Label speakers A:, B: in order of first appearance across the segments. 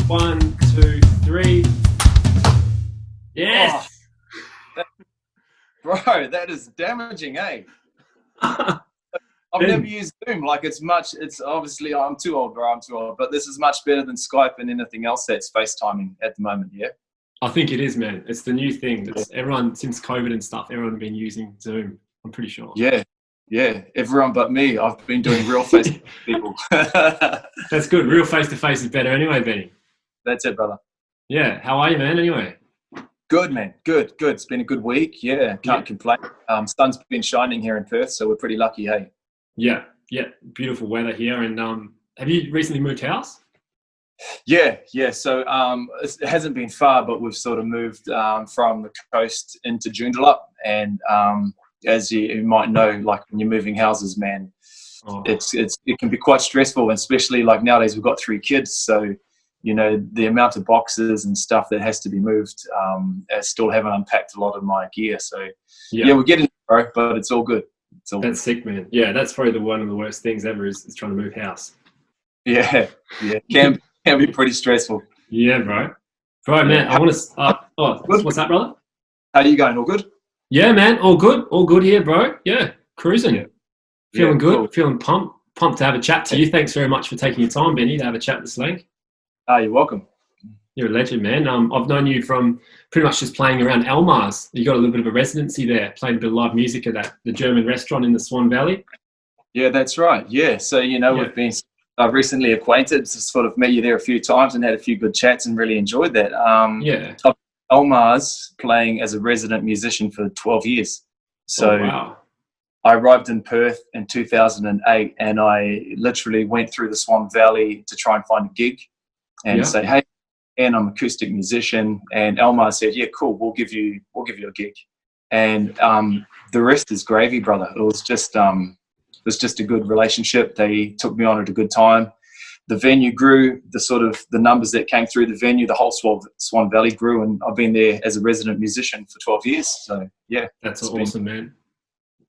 A: 1, 2, 3. Yes.
B: Oh, bro, that is damaging, eh? I've
A: Ben.
B: never used Zoom. Like it's obviously, I'm too old, bro. I'm too old. But this is much better than Skype and anything else that's FaceTiming at the moment, yeah?
A: I think it is, man. It's the new thing. It's everyone, since COVID and stuff, everyone has been using Zoom, I'm pretty sure.
B: Yeah. Everyone but me. I've been doing real face to people.
A: That's good. Real face-to-face is better anyway, Benny.
B: That's it, brother.
A: Yeah. How are you, man, anyway?
B: Good, man. Good. It's been a good week. Yeah, can't complain. Sun's been shining here in Perth, so we're pretty lucky, hey?
A: Yeah. Beautiful weather here. And have you recently moved house?
B: Yeah. So it hasn't been far, but we've sort of moved from the coast into Joondalup. And as you might know, like when you're moving houses, man, it can be quite stressful, and especially like nowadays we've got 3 kids, so you know the amount of boxes and stuff that has to be moved. I still haven't unpacked a lot of my gear, so yeah we're getting there, bro, but it's all good.
A: That's sick, man. Yeah, that's probably one of the worst things ever is trying to move house.
B: Yeah, can be pretty stressful.
A: Yeah, bro, man. I want to. What's that, brother?
B: How are you going? All good?
A: Yeah, man. All good here, bro. Yeah, cruising. Yeah. Feeling good. Cool. Feeling pumped to have a chat to you. Thanks very much for taking your time, Benny, to have a chat this link.
B: You're welcome.
A: You're a legend, man. I've known you from pretty much just playing around Elmar's. You got a little bit of a residency there, playing a bit of live music at the German restaurant in the Swan Valley.
B: Yeah, that's right. Yeah, so we've been recently acquainted. Sort of met you there a few times and had a few good chats and really enjoyed that. Elmar's playing as a resident musician for 12 years. So
A: wow.
B: I arrived in Perth in 2008, and I literally went through the Swan Valley to try and find a gig and say, hey, and I'm an acoustic musician. And Elmar said, yeah, cool, we'll give you a gig. And the rest is gravy, brother. It was just a good relationship. They took me on at a good time. The venue grew, the numbers that came through the venue, the whole Swan Valley grew, and I've been there as a resident musician for 12 years. So yeah.
A: That's awesome, man.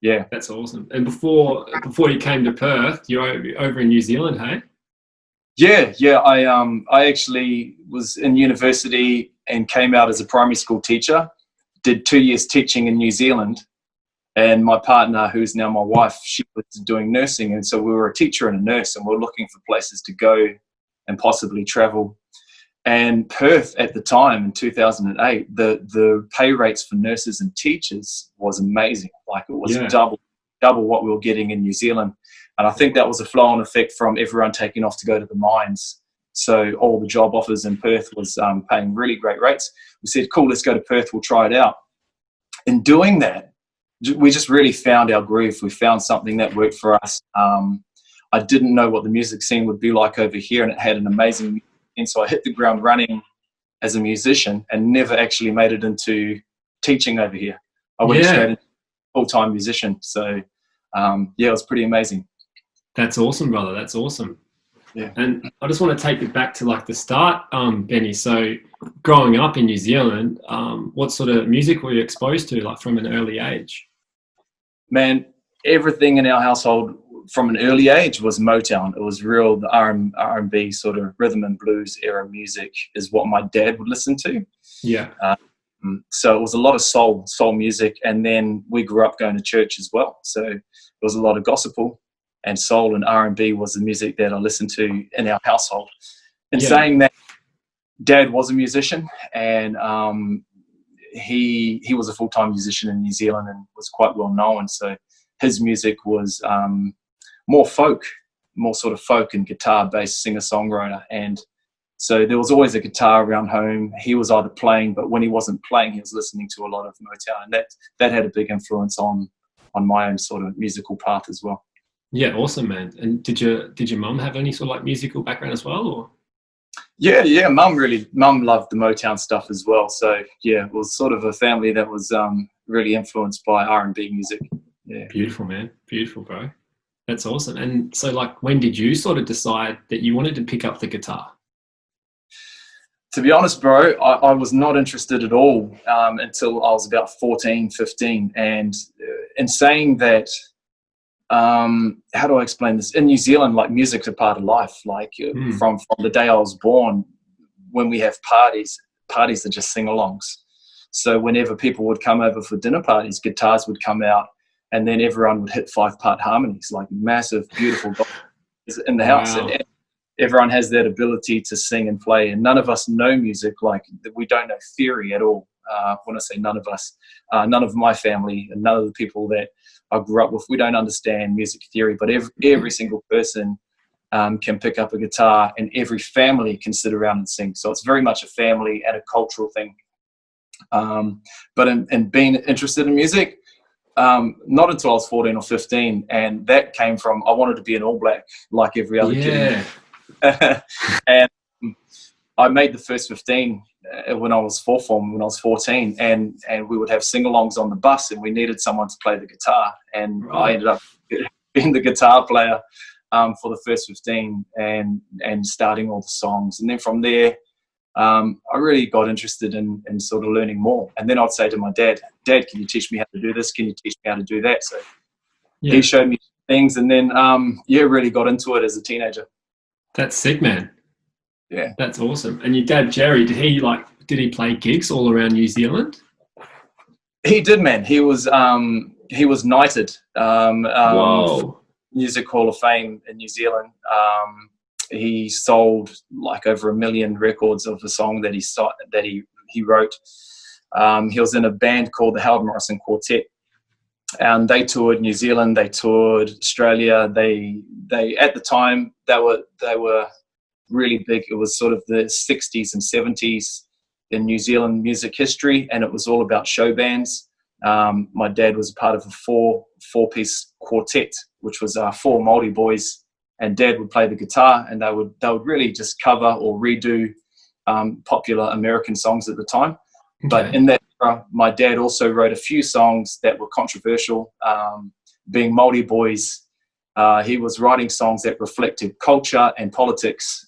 B: Yeah.
A: That's awesome. And before you came to Perth, you're over in New Zealand, hey?
B: Yeah. I actually was in university and came out as a primary school teacher, did 2 years teaching in New Zealand. And my partner, who's now my wife, she was doing nursing. And so we were a teacher and a nurse, and we were looking for places to go and possibly travel. And Perth at the time in 2008, the pay rates for nurses and teachers was amazing. Like it was double what we were getting in New Zealand. And I think that was a flow-on effect from everyone taking off to go to the mines. So all the job offers in Perth was paying really great rates. We said, cool, let's go to Perth. We'll try it out. In doing that, we just really found our groove. We found something that worked for us. I didn't know what the music scene would be like over here, and it had an amazing. And so I hit the ground running as a musician and never actually made it into teaching over here. I went straight into full-time musician. So it was pretty amazing.
A: That's awesome, brother. That's awesome.
B: Yeah.
A: And I just want to take it back to like the start, Benny. So growing up in New Zealand, what sort of music were you exposed to, like from an early age?
B: Man, everything in our household from an early age was Motown. It was real, the R&B sort of rhythm and blues era music is what my dad would listen to.
A: Yeah.
B: So it was a lot of soul music. And then we grew up going to church as well. So it was a lot of gospel, and soul and R&B was the music that I listened to in our household. And saying that, Dad was a musician, and he was a full-time musician in New Zealand and was quite well known. So his music was more folk, more sort of folk and guitar-based singer-songwriter. And so there was always a guitar around home. He was either playing, but when he wasn't playing, he was listening to a lot of Motown. And that had a big influence on my own sort of musical path as well.
A: Yeah, awesome, man. And did your mum have any sort of like musical background as well, or?
B: Yeah. Mum loved the Motown stuff as well. So yeah, it was sort of a family that was really influenced by R&B music. Yeah.
A: Beautiful, man. Beautiful, bro. That's awesome. And so like, when did you sort of decide that you wanted to pick up the guitar?
B: To be honest, bro, I was not interested at all until I was about 14, 15. And in saying that, how do I explain this? In New Zealand, like music's a part of life. Like from the day I was born, when we have parties are just sing-alongs. So whenever people would come over for dinner parties, guitars would come out, and then everyone would hit 5-part harmonies, like massive, beautiful in the house.
A: Wow.
B: And everyone has that ability to sing and play, and none of us know music. Like, we don't know theory at all. When I say none of us, none of my family and none of the people that I grew up with, we don't understand music theory, but every single person can pick up a guitar, and every family can sit around and sing. So it's very much a family and a cultural thing. But in being interested in music, not until I was 14 or 15, and that came from, I wanted to be an All Black like every other kid. And I made the first 15 when I was fourth form, when I was 14, and we would have sing-alongs on the bus, and we needed someone to play the guitar, and I ended up being the guitar player for the first 15 and starting all the songs. And then from there, I really got interested in sort of learning more. And then I'd say to my dad, can you teach me how to do this? Can you teach me how to do that? So he showed me things, and then really got into it as a teenager.
A: That's sick, man.
B: Yeah,
A: that's awesome. And your dad, Jerry, did he play gigs all around New Zealand?
B: He did, man. He was knighted.
A: Whoa.
B: Music Hall of Fame in New Zealand. He sold like over 1 million records of a song that he wrote. He was in a band called the Howard Morrison Quartet, and they toured New Zealand. They toured Australia. They at the time they were really big. It was sort of the 60s and 70s in New Zealand music history, and it was all about show bands. My dad was a part of a four-piece quartet, which was 4 Māori boys, and Dad would play the guitar, and they would really just cover or redo popular American songs at the time. Okay. But in that era, my dad also wrote a few songs that were controversial. Being Māori boys, he was writing songs that reflected culture and politics,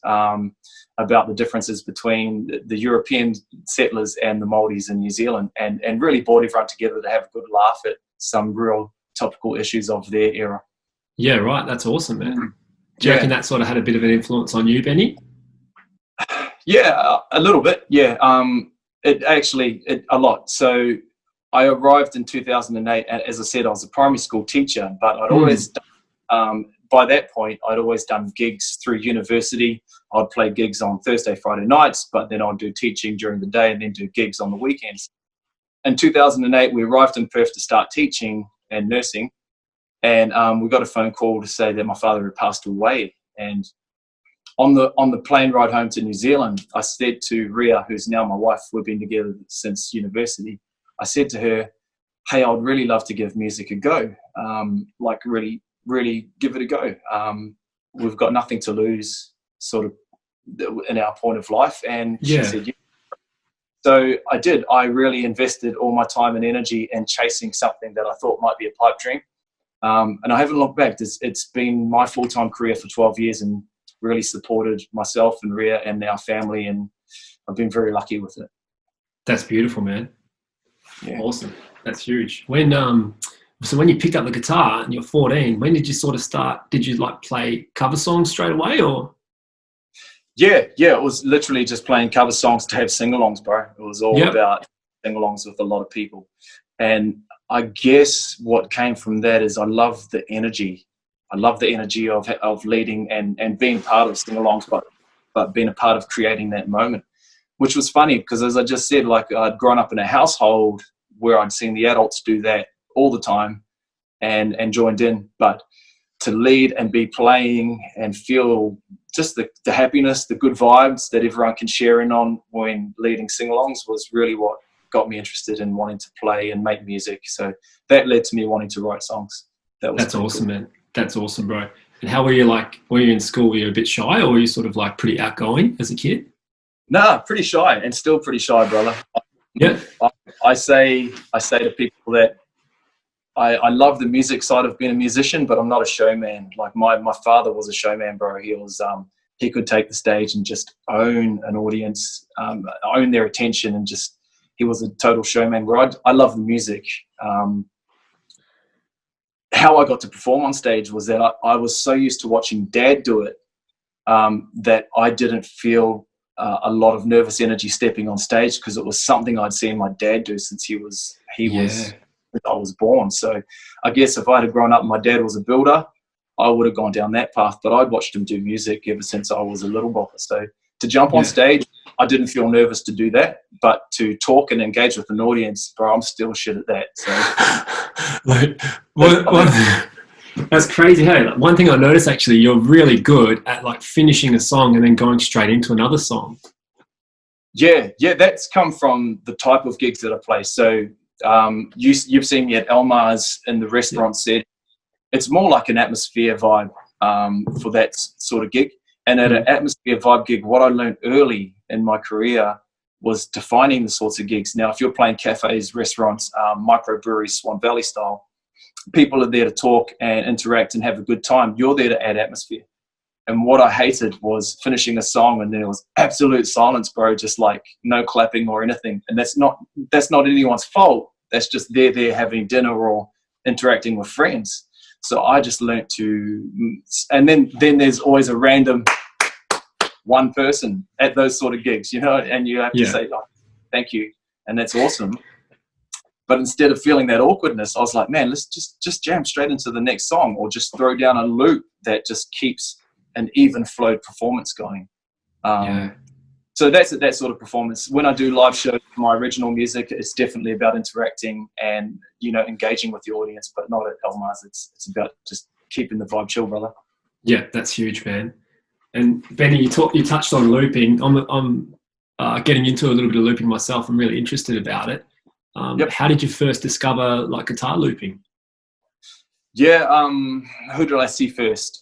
B: about the differences between the European settlers and the Māoris in New Zealand, and really brought everyone together to have a good laugh at some real topical issues of their era.
A: Yeah, right. That's awesome, man. Do you reckon that sort of had a bit of an influence on you, Benny?
B: Yeah, a little bit. Yeah, a lot. So I arrived in 2008, and as I said, I was a primary school teacher, but I'd always done, by that point, I'd always done gigs through university. I'd play gigs on Thursday, Friday nights, but then I'd do teaching during the day and then do gigs on the weekends. In 2008, we arrived in Perth to start teaching and nursing, and we got a phone call to say that my father had passed away. And on the plane ride home to New Zealand, I said to Ria, who's now my wife, we've been together since university, I said to her, hey, I'd really love to give music a go, like really give it a go. We've got nothing to lose, sort of, in our point of life. And she said, yeah. So I did. I really invested all my time and energy in chasing something that I thought might be a pipe dream. And I haven't looked back. It's been my full-time career for 12 years, and really supported myself and Ria and our family, and I've been very lucky with it.
A: That's beautiful, man.
B: Yeah.
A: Awesome. That's huge. So when you picked up the guitar and you're 14, when did you sort of start? Did you like play cover songs straight away, or?
B: Yeah. It was literally just playing cover songs to have sing-alongs, bro. It was all about sing-alongs with a lot of people. And I guess what came from that is I love the energy. I love the energy of leading and being part of sing-alongs, but being a part of creating that moment, which was funny because, as I just said, like, I'd grown up in a household where I'd seen the adults do that all the time and joined in. But to lead and be playing and feel just the happiness, the good vibes that everyone can share in on when leading sing-alongs was really what got me interested in wanting to play and make music. So that led to me wanting to write songs. That's
A: awesome,
B: cool.
A: Man. That's awesome, bro. And how were you, like, when you were in school, were you a bit shy, or were you sort of like pretty outgoing as a kid?
B: Nah, pretty shy, and still pretty shy, brother.
A: Yeah.
B: I say to people that I love the music side of being a musician, but I'm not a showman. Like my father was a showman, bro. He could take the stage and just own an audience, own their attention, and he was a total showman. Where I love the music. How I got to perform on stage was that I was so used to watching Dad do it, that I didn't feel a lot of nervous energy stepping on stage, because it was something I'd seen my dad do since I was born. So I guess if I'd have grown up and my dad was a builder, I would have gone down that path. But I'd watched him do music ever since I was a little boy. So to jump on stage, I didn't feel nervous to do that. But to talk and engage with an audience, bro, I'm still shit at that.
A: So that's crazy. Hey, like, one thing I noticed, actually, you're really good at like finishing a song and then going straight into another song.
B: Yeah, that's come from the type of gigs that I play. So you've seen me at Elmar's in the restaurant set. It's more like an atmosphere vibe for that sort of gig. And at an atmosphere vibe gig, what I learned early in my career was defining the sorts of gigs. Now, if you're playing cafes, restaurants, microbreweries, Swan Valley style, people are there to talk and interact and have a good time. You're there to add atmosphere. And what I hated was finishing a song and there was absolute silence, bro, just like no clapping or anything. And that's not anyone's fault. That's just they're there having dinner or interacting with friends. So I just learnt to, and then there's always a random one person at those sort of gigs, you know, and you have to say, oh, thank you. And that's awesome. But instead of feeling that awkwardness, I was like, man, let's just jam straight into the next song, or just throw down a loop that just keeps an even flowed performance going. So that's that sort of performance. When I do live shows, my original music, it's definitely about interacting and, you know, engaging with the audience, but not at Elmar's. It's about just keeping the vibe chill, brother.
A: Yeah, that's huge, man. And Benny, you touched on looping. I'm getting into a little bit of looping myself. I'm really interested about it. How did you first discover like guitar looping?
B: Who did I see first?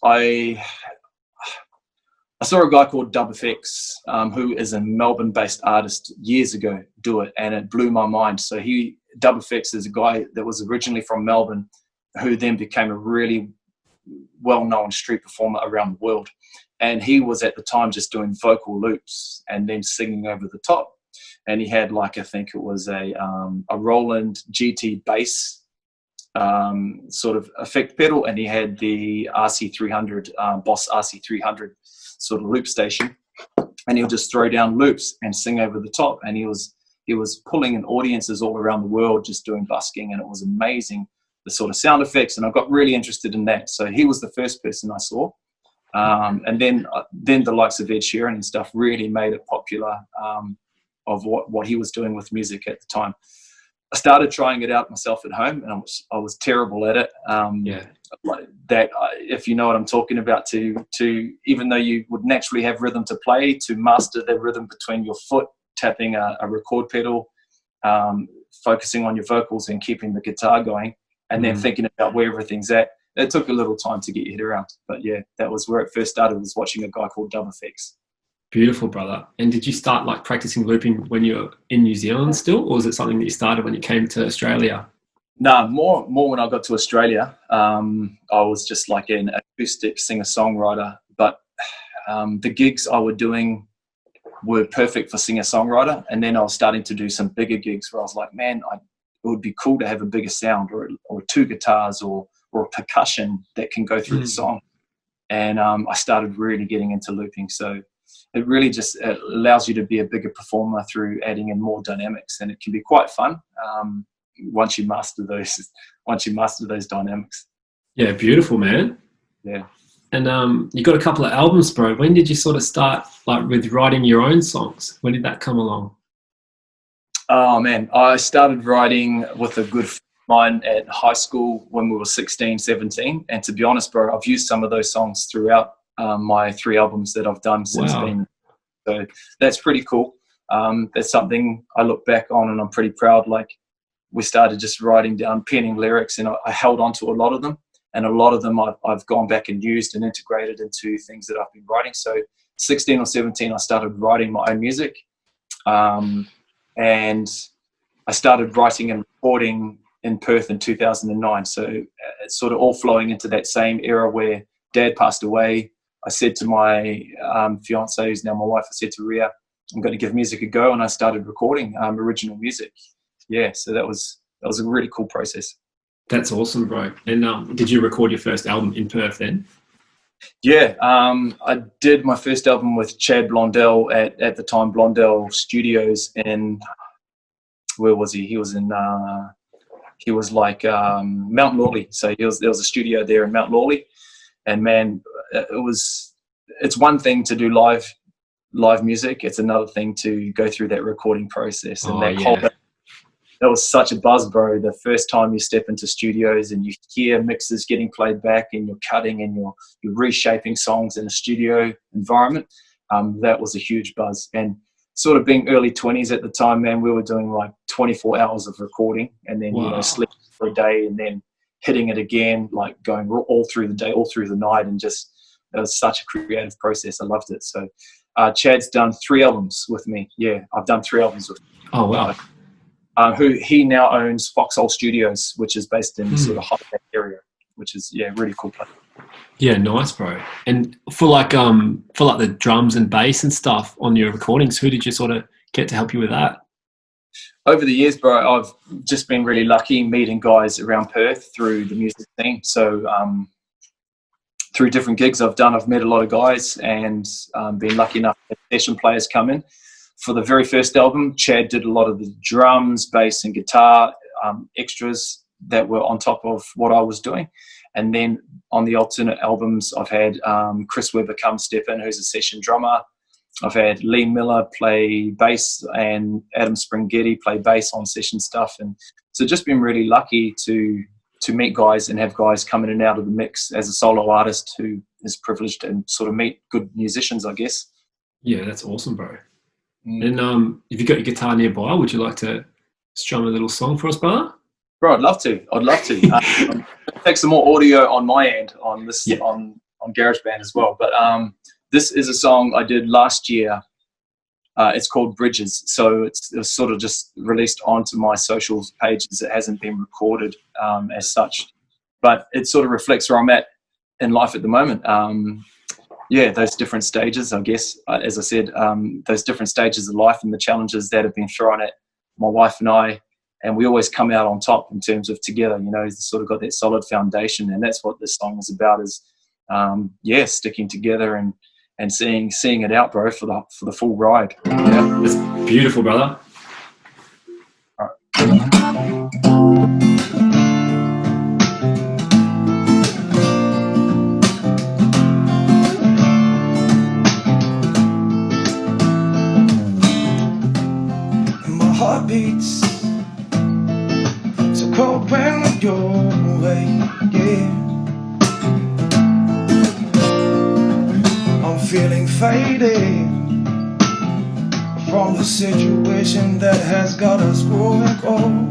B: I saw a guy called Dub Effects, who is a Melbourne-based artist, years ago do it, and it blew my mind. So Dub Effects is a guy that was originally from Melbourne, who then became a really well-known street performer around the world. And he was at the time just doing vocal loops and then singing over the top. And he had I think it was a Roland GT bass sort of effect pedal, and he had the RC300, Boss RC300 sort of loop station, and he'll just throw down loops and sing over the top. And he was pulling in audiences all around the world just doing busking, and it was amazing, the sort of sound effects. And I got really interested in that. So he was the first person I saw. And then the likes of Ed Sheeran and stuff really made it popular, of what he was doing with music at the time. I started trying it out myself at home, and I was terrible at it. If you know what I'm talking about, to even though you would naturally have rhythm to play, to master the rhythm between your foot tapping a record pedal, focusing on your vocals and keeping the guitar going, and then thinking about where everything's at. It took a little time to get your head around, but yeah, that was where it first started, was watching a guy called Dub Effects.
A: Beautiful, brother. And did you start like practicing looping when you were in New Zealand still, or was it something that you started when you came to Australia?
B: No, more when I got to Australia. I was just like an acoustic singer-songwriter, but the gigs I were doing were perfect for singer-songwriter. And then I was starting to do some bigger gigs where I was like, man, it would be cool to have a bigger sound, or two guitars, or a percussion that can go through the song. And I started really getting into looping. So it really just allows you to be a bigger performer through adding in more dynamics, and it can be quite fun once you master those dynamics.
A: Yeah, beautiful, man.
B: Yeah.
A: And you got a couple of albums, bro. When did you sort of start like with writing your own songs? When did that come along?
B: Oh man, I started writing with a good friend of mine at high school when we were 16, 17. And to be honest, bro, I've used some of those songs throughout my 3 albums that I've done since then. So that's pretty cool. That's something I look back on and I'm pretty proud. Like, we started just writing down, penning lyrics, and I held on to a lot of them. And a lot of them I've gone back and used and integrated into things that I've been writing. So 16 or 17, I started writing my own music. And I started writing and recording in Perth in 2009. So it's sort of all flowing into that same era where Dad passed away. I said to my fiance, who's now my wife, I said to Ria, I'm going to give music a go. And I started recording original music. Yeah, so that was a really cool process.
A: That's awesome, bro. And did you record your first album in Perth then?
B: Yeah, I did my first album with Chad Blondell at the time Blondell Studios in, where was he? He was in like Mount Lawley. So there was a studio there in Mount Lawley, and man, it's one thing to do live music. It's another thing to go through that recording process, and that was such a buzz, bro. The first time you step into studios and you hear mixes getting played back and you're cutting and you're reshaping songs in a studio environment, that was a huge buzz. And sort of being early 20s at the time, man, we were doing like 24 hours of recording and then, sleeping for a day and then hitting it again, like going all through the day, all through the night. And just, it was such a creative process. I loved it. So Chad's done 3 albums with me. Yeah, I've done 3 albums with him.
A: Oh, wow.
B: Who he now owns Foxhole Studios, which is based in sort of Highgate area, which is really cool place.
A: Yeah, nice, bro. And for like the drums and bass and stuff on your recordings, who did you sort of get to help you with that?
B: Over the years, bro, I've just been really lucky meeting guys around Perth through the music scene. So through different gigs I've done, I've met a lot of guys and been lucky enough to have session players come in. For the very first album, Chad did a lot of the drums, bass and guitar extras that were on top of what I was doing. And then on the alternate albums, I've had Chris Webber come step in, who's a session drummer. I've had Lee Miller play bass and Adam Springhetti play bass on session stuff. And so just been really lucky to meet guys and have guys come in and out of the mix as a solo artist who is privileged and sort of meet good musicians, I guess.
A: Yeah, that's awesome, bro. And if you got your guitar nearby, would you like to strum a little song for us, brother?
B: Bro, I'd love to. Take some more audio on my end on this on GarageBand as well. But this is a song I did last year. It's called Bridges. So it was sort of just released onto my socials pages. It hasn't been recorded as such, but it sort of reflects where I'm at in life at the moment. Those different stages, I guess, as I said, those different stages of life and the challenges that have been thrown at my wife and I, and we always come out on top in terms of together, sort of got that solid foundation. And that's what this song is about, is, sticking together and seeing it out, bro, for the full ride. Yeah.
A: It's beautiful, brother.
B: All right.
C: Beats so cold when you're away, yeah. I'm feeling faded from the situation that has got us growing cold.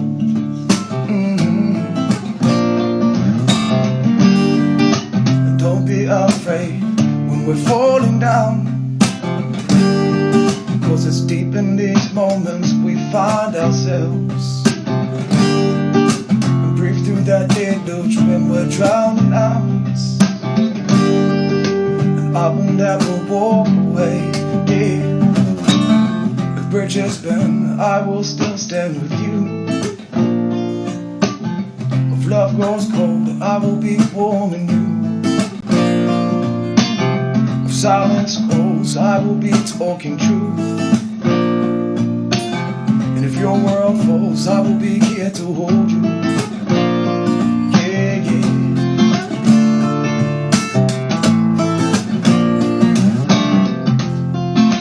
C: Don't be afraid when we're falling down, 'cause it's deep in these moments we find ourselves. And breathe through that deluge when we're drowning out. And I won't ever walk away, yeah. If bridges burn, I will still stand with you. If love grows cold, I will be warm in you. If silence grows, I will be talking truth. If your world falls, I will be here to hold you. Yeah, yeah.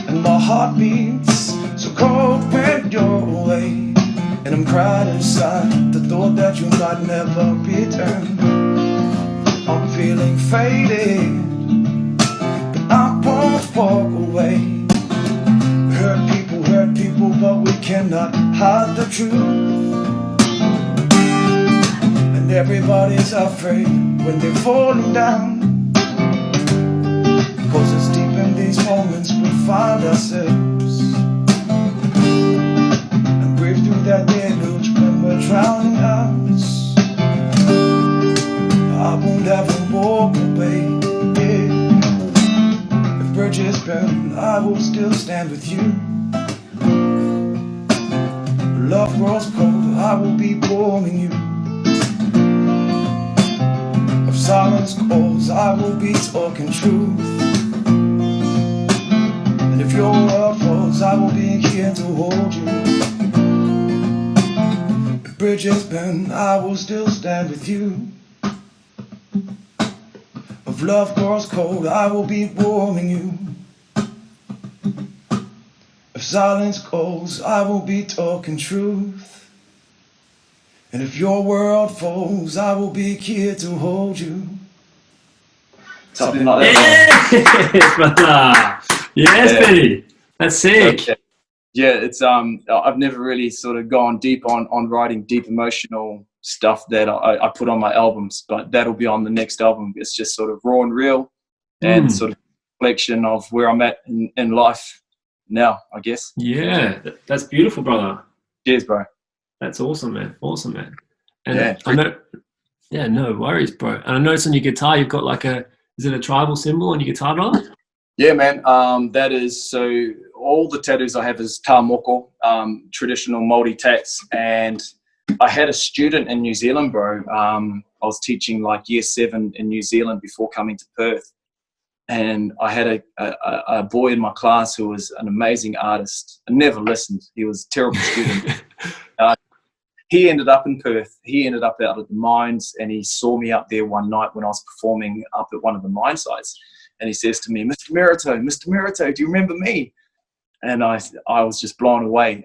C: And my heart beats so cold when you're away, and I'm crying inside the thought that you might never return. I'm feeling faded, but I won't walk away. Hurt people, but we cannot hide the truth. And everybody's afraid when they're falling down, 'cause it's deep in these moments we find ourselves. And breathe through that deluge when we're drowning out. I won't ever walk away, yeah. If bridges burn, I will still stand with you. Love grows cold, I will be warming you. If silence calls, I will be talking truth. And if your world falls, I will be here to hold you. If bridges bend, I will still stand with you. If love grows cold, I will be warming you. If silence calls, I will be talking truth. And if your world falls, I will be here to hold you.
B: Something like that.
A: Yes, brother. Yes,
B: Yeah.
A: Benny. That's sick.
B: Okay. Yeah, it's I've never really sort of gone deep on writing deep emotional stuff that I put on my albums, but that'll be on the next album. It's just sort of raw and real, and sort of reflection of where I'm at in life now, I guess.
A: Yeah, that's beautiful, brother.
B: Cheers, bro.
A: That's awesome, man. Awesome, man. And
B: Yeah.
A: I know, yeah, no worries, bro. And I noticed on your guitar, you've got like is it a tribal symbol on your guitar, brother?
B: Yeah, man. That is, so all the tattoos I have is tā moko, traditional Māori tats. And I had a student in New Zealand, bro. I was teaching like year 7 in New Zealand before coming to Perth. And I had a boy in my class who was an amazing artist. I never listened. He was a terrible student. He ended up in Perth. He ended up out at the mines, and he saw me up there one night when I was performing up at one of the mine sites. And he says to me, Mr. Merito, do you remember me? And I was just blown away.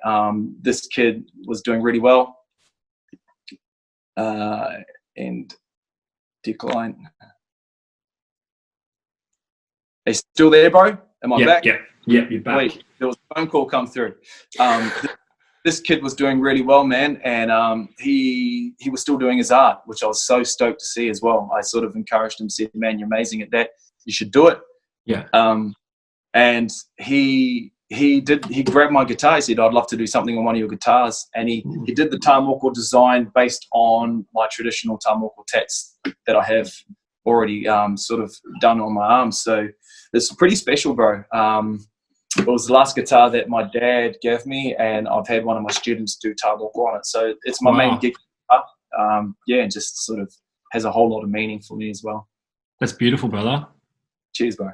B: This kid was doing really well. And decline. Are you still there, bro? Am I back?
A: Yeah, you're back.
B: Wait, there was a phone call come through. This kid was doing really well, man, and he was still doing his art, which I was so stoked to see as well. I sort of encouraged him, said, man, you're amazing at that. You should do it.
A: Yeah.
B: And he grabbed my guitar. He said, I'd love to do something on one of your guitars. And he did the tā moko design based on my traditional tā moko tats that I have already sort of done on my arms. So it's pretty special, bro. It was the last guitar that my dad gave me, and I've had one of my students do tā moko on it. So it's my main gig guitar. Yeah, and just sort of has a whole lot of meaning for me as well.
A: That's beautiful, brother.
B: Cheers, bro.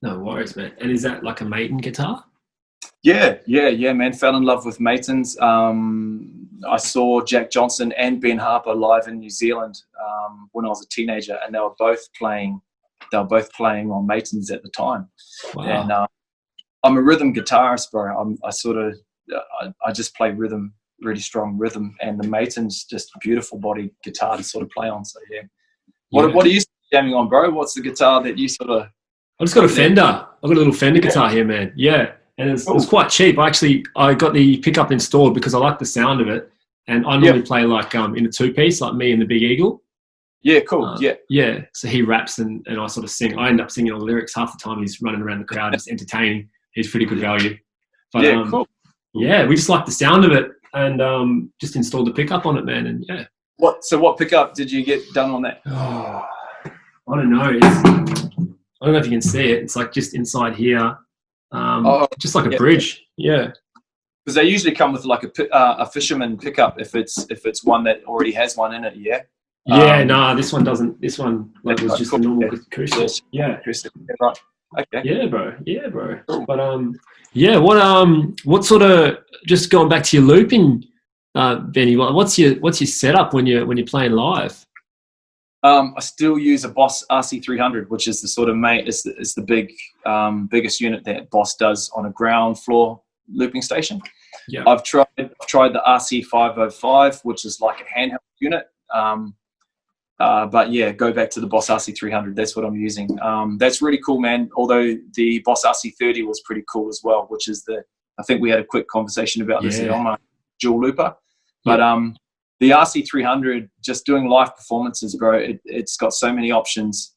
A: No worries, man. And is that like a Maiden guitar?
B: Yeah, man. Fell in love with Matins. I saw Jack Johnson and Ben Harper live in New Zealand when I was a teenager, and they were both playing on Matins at the time.
A: Wow.
B: And I'm a rhythm guitarist, bro. I just play rhythm, really strong rhythm, and the Matins just a beautiful body guitar to sort of play on. So yeah. What are you jamming on, bro? What's the guitar that you sort of?
A: I just got a Fender. I've got a little Fender guitar here, man. Yeah. And it was quite cheap. I got the pickup installed because I like the sound of it. And I normally play like in a 2-piece, like me and the Big Eagle.
B: Yeah, cool.
A: Yeah. So he raps and I sort of sing. I end up singing all the lyrics. Half the time he's running around the crowd just entertaining. He's pretty good value. But,
B: cool.
A: Yeah, we just like the sound of it and just installed the pickup on it, man. And yeah.
B: What pickup did you get done on that?
A: Oh, I don't know. I don't know if you can see it. It's like just inside here. Just like a bridge. Yeah.
B: Because they usually come with like a fisherman pickup if it's one that already has one in it. Yeah.
A: Yeah. Nah, this one doesn't. This one was just a normal acoustic. Yeah.
B: Right. Okay.
A: Yeah, bro. Cool. But yeah. What sort of, just going back to your looping, Benny? What's your setup when you're playing live?
B: I still use a Boss RC300, which is the sort of it's the biggest unit that Boss does on a ground floor looping station.
A: Yeah.
B: I've tried the RC505, which is like a handheld unit. But yeah, go back to the Boss RC300. That's what I'm using. That's really cool, man. Although the Boss RC30 was pretty cool as well, which is I think we had a quick conversation about this on my dual looper. But the RC300, just doing live performances, bro, it's got so many options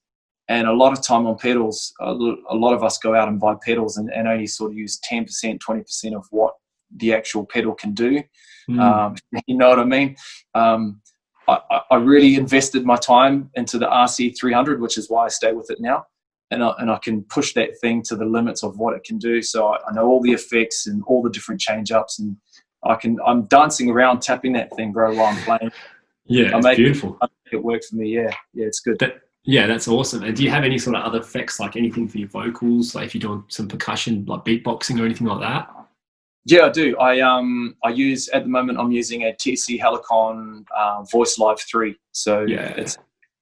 B: and a lot of time on pedals. A lot of us go out and buy pedals and only sort of use 10%, 20% of what the actual pedal can do. You know what I mean? I really invested my time into the RC300, which is why I stay with it now. And I can push that thing to the limits of what it can do. So I know all the effects and all the different change-ups, and I'm dancing around tapping that thing, bro, while I'm playing.
A: Yeah, it's beautiful.
B: It worked for me. Yeah, it's good.
A: Yeah, that's awesome. And do you have any sort of other effects, like anything for your vocals, like if you're doing some percussion, like beatboxing or anything like that?
B: Yeah, I do. I use, at the moment, I'm using a TC Helicon Voice Live 3. So it's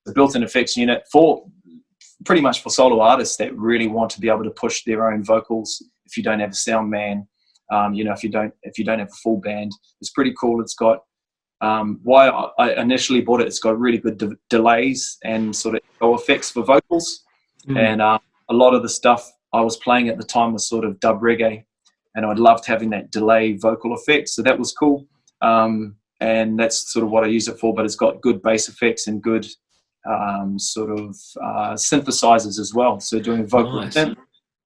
B: a built-in effects unit for pretty much for solo artists that really want to be able to push their own vocals. If you don't have a sound man, if you don't have a full band, it's pretty cool. It's got why I initially bought it. It's got really good delays and sort of echo effects for vocals, and a lot of the stuff I was playing at the time was sort of dub reggae, and I loved having that delay vocal effect. So that was cool, and that's sort of what I use it for. But it's got good bass effects and good synthesizers as well. So doing vocal synth.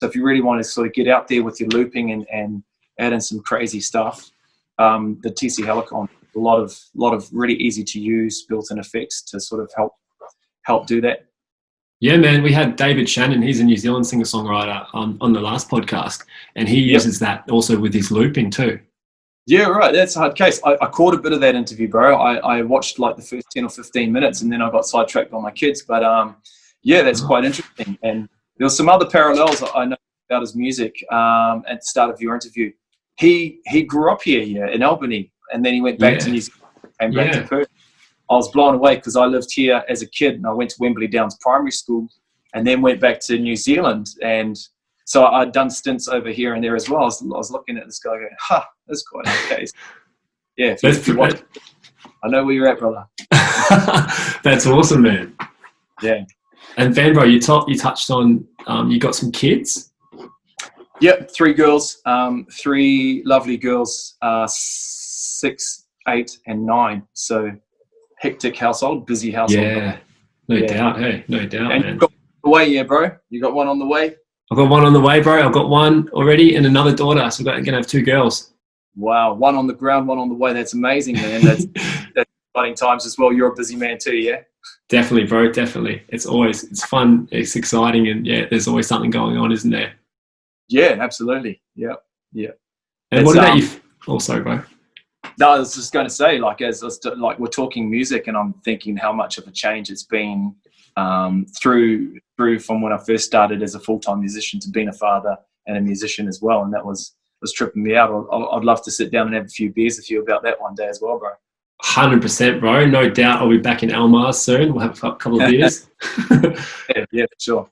B: So if you really want to sort of get out there with your looping and add in some crazy stuff, the TC Helicon, a lot of really easy to use built-in effects to sort of help do that.
A: Yeah, man, we had David Shannon. He's a New Zealand singer-songwriter on the last podcast, and he uses that also with his looping too.
B: Yeah, right. That's a hard case. I caught a bit of that interview, bro. I watched like the first 10 or 15 minutes, and then I got sidetracked by my kids. But that's quite interesting. And there was some other parallels I know about his music at the start of your interview. He grew up here in Albany, and then he went back to New Zealand, came back to Perth. I was blown away because I lived here as a kid, and I went to Wembley Downs Primary School, and then went back to New Zealand. And so I'd done stints over here and there as well. I was looking at this guy going, that's quite the case. Yeah, if you watch, I know where you're at, brother.
A: That's awesome, man.
B: Yeah.
A: And Van, bro, you touched on you got some kids?
B: Yep, 3 girls, 3 lovely girls, 6, 8, and 9. So hectic household, busy household.
A: Yeah, no doubt. Hey, no doubt,
B: and
A: man.
B: You got one on the way, yeah, bro. You got one on the way.
A: I've got one on the way, bro. I've got one already and another daughter. So we're going to have 2 girls.
B: Wow. One on the ground, one on the way. That's amazing, man. That's exciting times as well. You're a busy man too, yeah?
A: Definitely, bro. Definitely. It's fun. It's exciting. And there's always something going on, isn't there?
B: Yeah, absolutely. Yeah.
A: And what about you? Oh, sorry, bro.
B: No, I was just going to say, like we're talking music, and I'm thinking how much of a change it's been through from when I first started as a full-time musician to being a father and a musician as well, and that was tripping me out. I'd love to sit down and have a few beers with you about that one day as well, bro.
A: 100%, bro. No doubt I'll be back in Almar soon. We'll have a couple of beers.
B: yeah, for sure.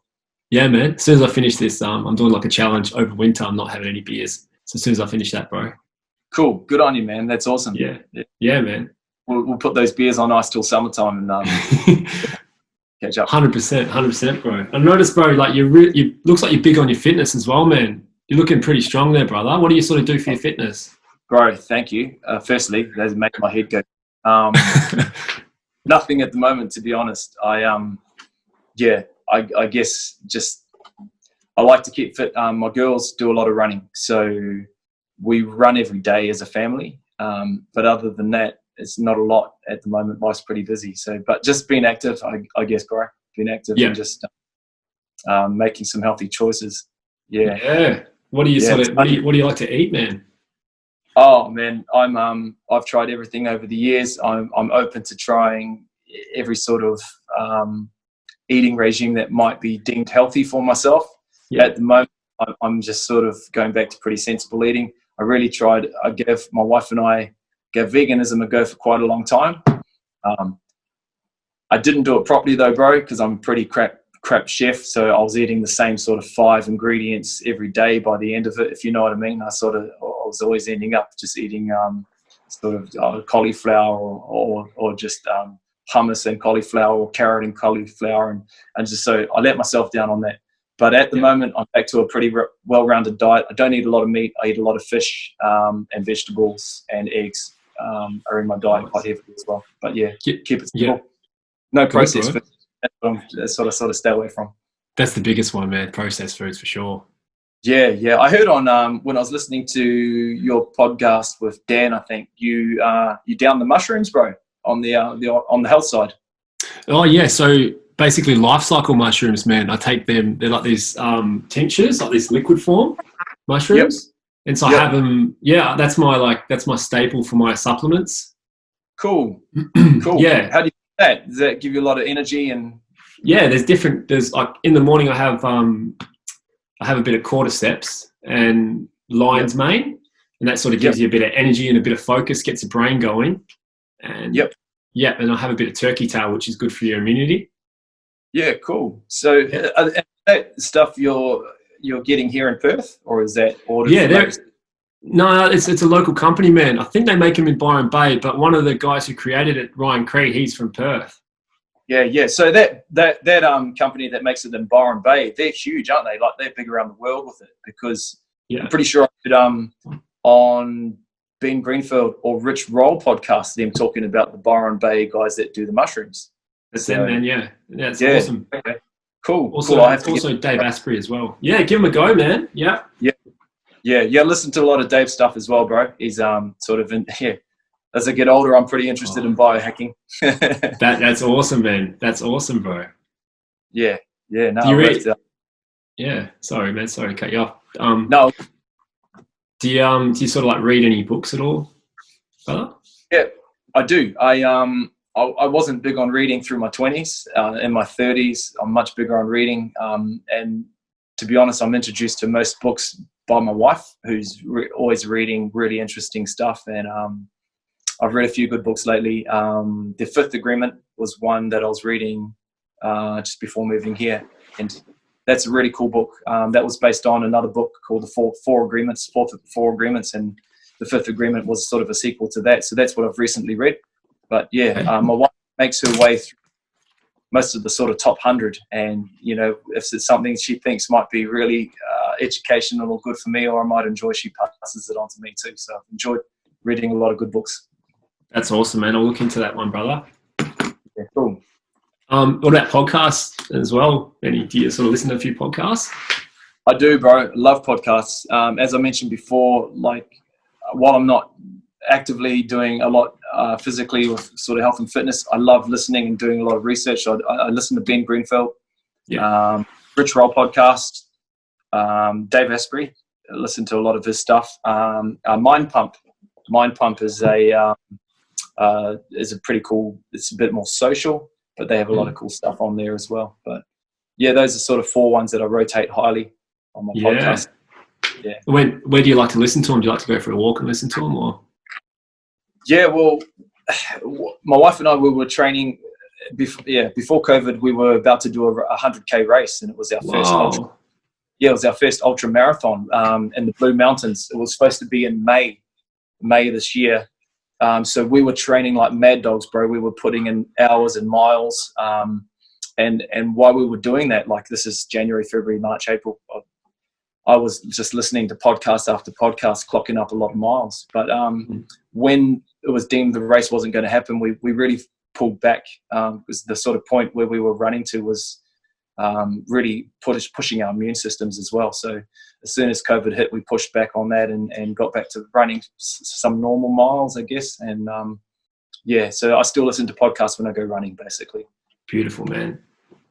A: Yeah, man. As soon as I finish this, I'm doing like a challenge over winter. I'm not having any beers. So as soon as I finish that, bro.
B: Cool. Good on you, man. That's awesome.
A: Yeah, man.
B: We'll put those beers on ice till summertime and catch up.
A: 100%, bro. I noticed, bro, like you looks like you're big on your fitness as well, man. You're looking pretty strong there, brother. What do you sort of do for your fitness?
B: Bro, thank you. Firstly, that makes my head go. Nothing at the moment, to be honest. I guess just I like to keep fit. My girls do a lot of running, so we run every day as a family. But other than that, it's not a lot at the moment. Life's pretty busy. So, but just being active, I guess, bro. Being active and just making some healthy choices. Yeah.
A: Yeah. What do you what do you like to eat, man?
B: Oh man, I've tried everything over the years. I'm open to trying every sort of eating regime that might be deemed healthy for myself. Yeah. At the moment, I'm just sort of going back to pretty sensible eating. I really tried. My wife and I gave veganism a go for quite a long time. I didn't do it properly though, bro, because I'm a pretty crap chef. So I was eating the same sort of 5 ingredients every day by the end of it, if you know what I mean. I was always ending up just eating cauliflower or just hummus and cauliflower or carrot and cauliflower. And just so I let myself down on that. But at the moment, I'm back to a pretty well-rounded diet. I don't eat a lot of meat. I eat a lot of fish and vegetables, and eggs are in my diet quite heavily as well. But yeah, keep it simple. No processed food. That's what I sort of stay away from.
A: That's the biggest one, man. Processed foods for sure.
B: Yeah. I heard on when I was listening to your podcast with Dan, I think you down the mushrooms, bro, on the health side. Oh
A: yeah, so basically life cycle mushrooms, man. I take them. They're like these tinctures, like this liquid form mushrooms, and so I have them. Yeah, that's my staple for my supplements.
B: Cool.
A: Yeah.
B: How do you do that? Does that give you a lot of energy and
A: Yeah, there's like in the morning I have a bit of quadriceps and lion's mane, and that sort of gives you a bit of energy and a bit of focus, gets the brain going. And and I have a bit of turkey tail, which is good for your immunity.
B: Yeah, cool. So is that stuff you're getting here in Perth, or is that ordered?
A: Yeah, no, it's a local company, man. I think they make them in Byron Bay, but one of the guys who created it, Ryan Creed, he's from Perth.
B: Yeah. So that company that makes it in Byron Bay, they're huge, aren't they? Like they're big around the world with it, because I'm pretty sure I did on Ben Greenfield or Rich Roll podcast, them talking about the Byron Bay guys that do the mushrooms.
A: That's them, man. Yeah, that's awesome.
B: Okay. Cool.
A: Also,
B: cool. I have to
A: also Dave Asprey as well. Yeah, give him a go, man. Yeah.
B: Listen to a lot of Dave's stuff as well, bro. He's sort of in As I get older, I'm pretty interested in biohacking.
A: That's awesome, man. That's awesome, bro.
B: Yeah. No.
A: Do you read? Yeah. Sorry, man. Sorry to cut you off.
B: No.
A: Do you sort of like read any books at all, brother?
B: Yeah, I do. I wasn't big on reading through my 20s. In my 30s, I'm much bigger on reading. And to be honest, I'm introduced to most books by my wife, who's always reading really interesting stuff. And I've read a few good books lately. The Fifth Agreement was one that I was reading just before moving here. And that's a really cool book. That was based on another book called The Four Agreements, and The Fifth Agreement was sort of a sequel to that. So that's what I've recently read. But my wife makes her way through most of the sort of top 100. And, if it's something she thinks might be really educational or good for me, or I might enjoy, she passes it on to me too. So I've enjoyed reading a lot of good books.
A: That's awesome, man. I'll look into that one, brother.
B: Yeah, cool.
A: What about podcasts as well, Benny? Do you sort of listen to a few podcasts?
B: I do, bro. Love podcasts. As I mentioned before, like while I'm not actively doing a lot physically with sort of health and fitness, I love listening and doing a lot of research. I listen to Ben Greenfield, Rich Roll podcast, Dave Asprey. I listen to a lot of his stuff. Mind Pump is a pretty cool. It's a bit more social, but they have a lot of cool stuff on there as well. But yeah, those are sort of 4 ones that I rotate highly on my podcast. Yeah.
A: Where do you like to listen to them? Do you like to go for a walk and listen to them, or?
B: Yeah, well, my wife and I, we were training before COVID. We were about to do a 100K race, and it was our first ultra. Yeah, it was our first ultra marathon in the Blue Mountains. It was supposed to be in May this year. So we were training like mad dogs, bro. We were putting in hours and miles. And while we were doing that, like this is January, February, March, April, I was just listening to podcast after podcast, clocking up a lot of miles. But when it was deemed the race wasn't going to happen, we really pulled back, because the sort of point where we were running to was really pushing our immune systems as well. So as soon as COVID hit, we pushed back on that and got back to running some normal miles, I guess. And so I still listen to podcasts when I go running, basically.
A: Beautiful, man.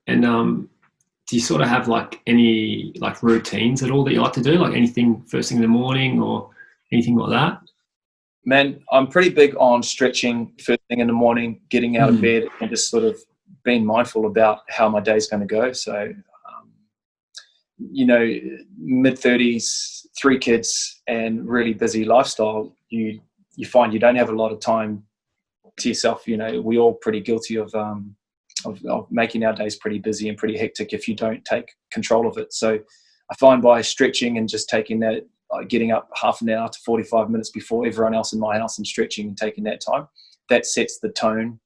A: And do you sort of have like any like routines at all that you like to do, like anything first thing in the morning or anything like that?
B: Man, I'm pretty big on stretching first thing in the morning, getting out of bed, and just sort of being mindful about how my day's going to go. So, mid-30s, 3 kids, and really busy lifestyle, you find you don't have a lot of time to yourself. We all pretty guilty of making our days pretty busy and pretty hectic if you don't take control of it. So I find by stretching and just taking that, getting up half an hour to 45 minutes before everyone else in my house and stretching and taking that time, that sets the tone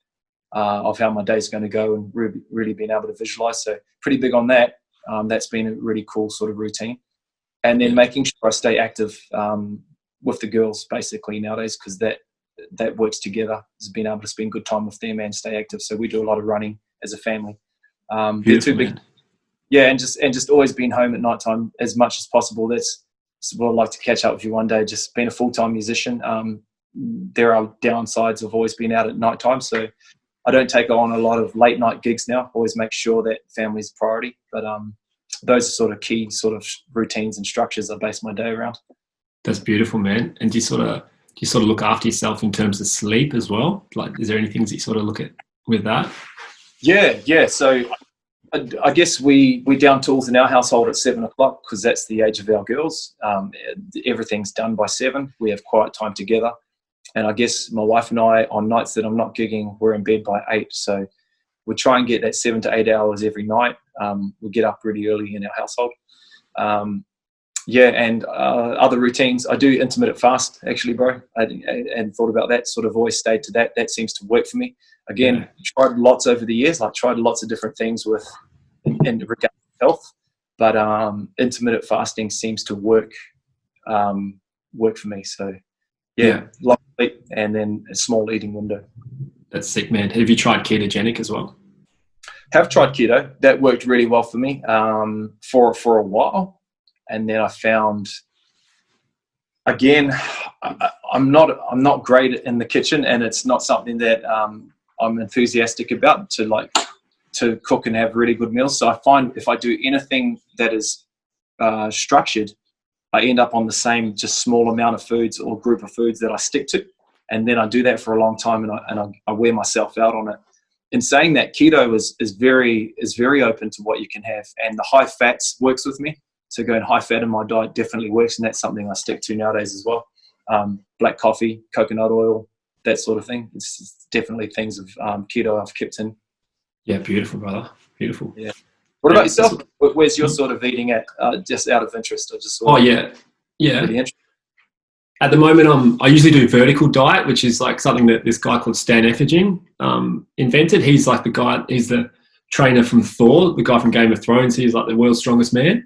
B: of how my day's going to go, and really being able to visualize. So pretty big on that. That's been a really cool sort of routine. And then making sure I stay active with the girls basically nowadays, because that works together, is being able to spend good time with them and stay active. So we do a lot of running as a family. They're too big. Yeah, and just always being home at night time as much as possible. That's what I'd like to catch up with you one day. Just being a full-time musician, there are downsides of always being out at night time. So I don't take on a lot of late night gigs now. Always make sure that family's a priority. But those are sort of key sort of routines and structures I base my day around.
A: That's beautiful, man. And do you sort of look after yourself in terms of sleep as well? Like, is there any things that you sort of look at with that?
B: Yeah. So I guess we down tools in our household at 7 o'clock because that's the age of our girls. Everything's done by 7. We have quiet time together. And I guess my wife and I, on nights that I'm not gigging, we're in bed by 8. So we try and get that 7 to 8 hours every night. We get up really early in our household. And other routines. I do intermittent fast, actually, bro. I hadn't thought about that. Sort of always stayed to that. That seems to work for me. Again, tried lots over the years. Like tried lots of different things in regard to health, but intermittent fasting seems to work for me. So light sleep and then a small eating window.
A: That's sick, man. Have you tried ketogenic as well?
B: Have tried keto. That worked really well for me for a while. And then I found, again, I'm not great in the kitchen, and it's not something that I'm enthusiastic about to cook and have really good meals. So I find if I do anything that is structured, I end up on the same just small amount of foods or group of foods that I stick to, and then I do that for a long time, and I wear myself out on it. In saying that, keto is very open to what you can have, and the high fats works with me. So going high fat in my diet definitely works, and that's something I stick to nowadays as well. Black coffee, coconut oil, that sort of thing. It's definitely things of keto I've kept in.
A: Yeah, beautiful, brother. Beautiful.
B: Yeah. What about yourself? Where's your sort of eating at? Just out of interest, I just.
A: Yeah. Really at the moment, I usually do vertical diet, which is like something that this guy called Stan Efferding invented. He's like the guy. He's the trainer from Thor, the guy from Game of Thrones. He's like the world's strongest man.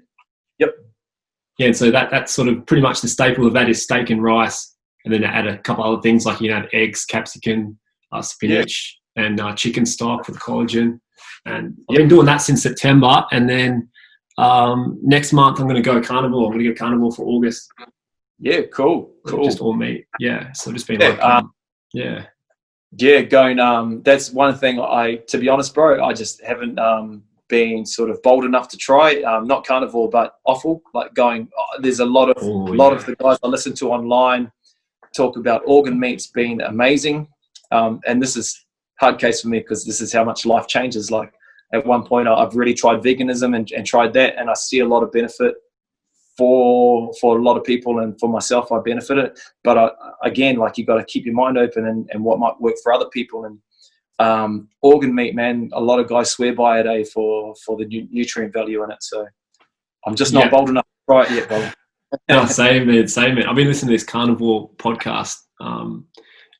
B: Yep.
A: Yeah, and so that's sort of pretty much the staple of that is steak and rice, and then add a couple other things like eggs, capsicum, spinach, and chicken stock for the collagen. And I've been doing that since September, and then next month I'm going to go carnivore. I'm going to go carnivore for August.
B: Yeah, cool.
A: Just all meat. Yeah, so just been
B: going. That's one thing to be honest, bro, I just haven't been sort of bold enough to try. Not carnivore, but offal. Like going. There's a lot of the guys I listen to online talk about organ meats being amazing, and this is hard case for me because this is how much life changes. Like at one point, I've really tried veganism and tried that, and I see a lot of benefit for a lot of people, and for myself, I benefited. But again, like you got to keep your mind open and what might work for other people. And organ meat, man, a lot of guys swear by it, for the nutrient value in it. So I'm just not bold enough to try it yet, brother.
A: No, same man. I've been listening to this carnivore podcast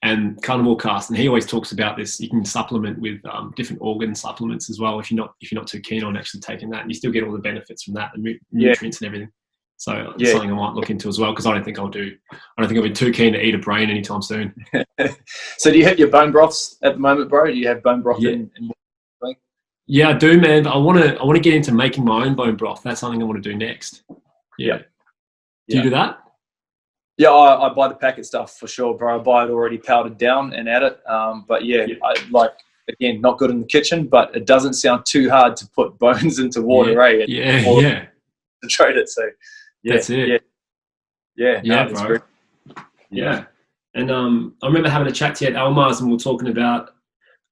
A: and carnivore cast, and he always talks about this. You can supplement with different organ supplements as well if you're not too keen on actually taking that, and you still get all the benefits from that, the nutrients and everything. So it's something I might look into as well, because I don't think I'll be too keen to eat a brain anytime soon.
B: So do you have your bone broths at the moment, bro? Do you have bone broth in
A: Yeah, I do, man. But I want to get into making my own bone broth. That's something I want to do next. Yeah. Do you do that?
B: Yeah, I buy the packet stuff for sure, bro. I buy it already powdered down and add it. But I like, again, not good in the kitchen, but it doesn't sound too hard to put bones into water, right? To trade it. So
A: that's it.
B: That's
A: bro.
B: great.
A: Yeah. And I remember having a chat to you at Elmar's, and we were talking about,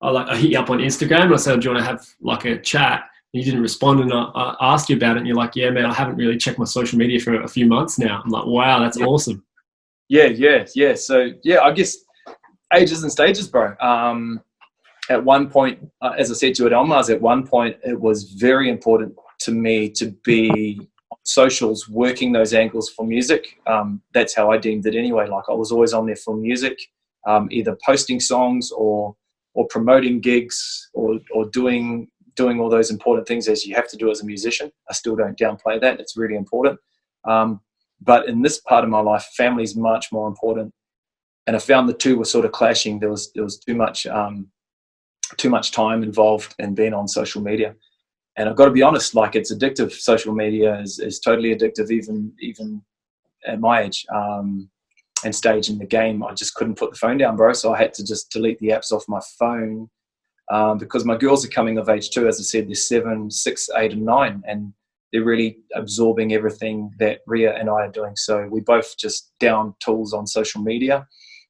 A: I hit you up on Instagram and I said, do you want to have like a chat? And you didn't respond, and I asked you about it, and you're like, yeah, man, I haven't really checked my social media for a few months now. I'm like, wow, that's awesome.
B: Yeah. So I guess ages and stages, bro. At one point, as I said to you at Elmar's, at one point it was very important to me to be on socials working those angles for music. That's how I deemed it anyway. Like I was always on there for music, either posting songs or promoting gigs or doing all those important things as you have to do as a musician. I still don't downplay that. It's really important. But in this part of my life, family is much more important. And I found the two were sort of clashing. There was too much time involved in being on social media. And I've got to be honest, like it's addictive. Social media is totally addictive, even at my age and stage in the game. I just couldn't put the phone down, bro. So I had to just delete the apps off my phone because my girls are coming of age too. As I said, they're 7, 6, 8, and 9, and they're really absorbing everything that Ria and I are doing. So we both just down tools on social media.